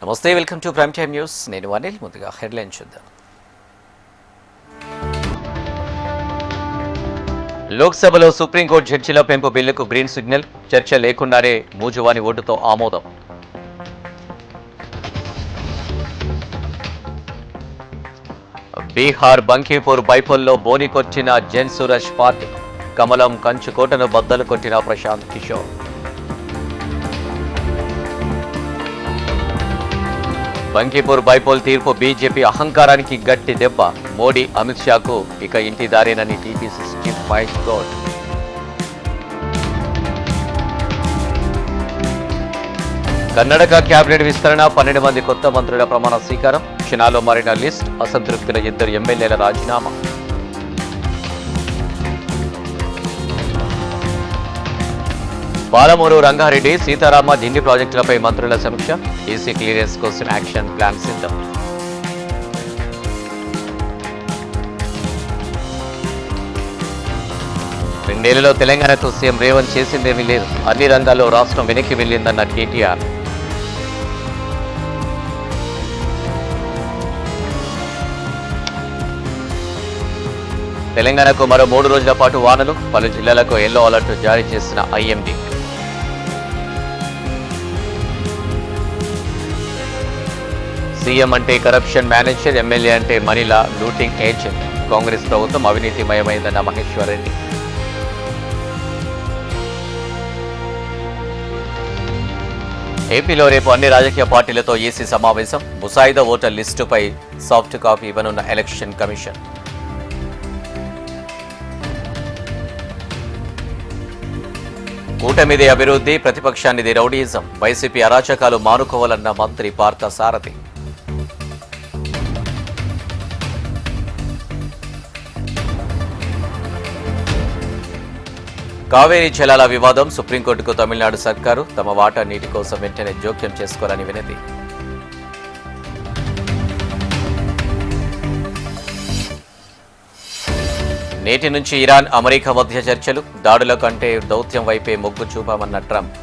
నమస్తే, welcome to prime time news. నేను అనిల్. ముందుగా హెడ్లైన్ చూద్దాం. లోక్సభలో సుప్రీంకోర్టు జడ్జిల పెంపు బిల్లుకు గ్రీన్ సిగ్నల్. చర్చ లేకుండానే మూజువాని ఓటుతో ఆమోదం. బీహార్ బంకీపూర్ బైపోల్లో బోని కొట్టిన జన్ సూరజ్ పార్టీ. కమలం కంచుకోటను బద్దలు కొట్టిన ప్రశాంత్ కిషోర్. బంకీపూర్ బైపోల్ తీర్పు బీజేపీ అహంకారానికి గట్టి దెబ్బ. మోడీ అమిత్ షాకు ఇక ఇంటి దారేనని TPC chief Mahesh Goud. Karnataka cabinet విస్తరణ, 12 మంది కొత్త మంత్రుల ప్రమాణ స్వీకారం. క్షణాల్లో మారిన లిస్ట్. అసంతృప్తుల 2 ఎమ్మెల్యేల రాజీనామా. పాలమూరు రంగారెడ్డి, సీతారామ, ఢిల్లీ ప్రాజెక్టులపై మంత్రుల సమీక్ష. ఈసీ క్లియరెన్స్ కోసం యాక్షన్ ప్లాన్ సిద్ధం. రెండేళ్లలో తెలంగాణకు సీఎం రేవంత్ చేసిందేమీ లేదు. అన్ని రంగాల్లో రాష్ట్రం వెనక్కి వెళ్లిందన్న కేటీఆర్. తెలంగాణకు మరో 3 రోజుల పాటు వానలు. పలు జిల్లాలకు ఎల్లో అలర్ట్ జారీ చేసిన ఐఎండీ. సీఎం అంటే కరప్షన్ మేనేజర్, ఎమ్మెల్యే అంటే మనీలా లూటింగ్ ఏజెంట్. కాంగ్రెస్ ప్రభుత్వం అవినీతిమయమైందన్న మహేశ్వర్ రెడ్డి. ఏపీలో రేపు అన్ని రాజకీయ పార్టీలతో ఈసీ సమావేశం. ముసాయిదా ఓటర్ లిస్టుపై సాఫ్ట్ కాపీ ఇవ్వనున్న ఎలక్షన్ కమిషన్. కూటమిది అభివృద్ధి, ప్రతిపక్షానిది రౌడీయిజం. వైసీపీ అరాచకాలు మానుకోవాలన్న మంత్రి పార్థసారథి. కావేరీ జలాల వివాదం. సుప్రీంకోర్టుకు తమిళనాడు సర్కారు. తమ వాటా నీటి కోసం వెంటనే జోక్యం చేసుకోవాలని వినతి. నేటి నుంచి ఇరాన్, అమెరికా మధ్య చర్చలు. దాడుల కంటే దౌత్యం వైపే మొగ్గు చూపామన్న ట్రంప్.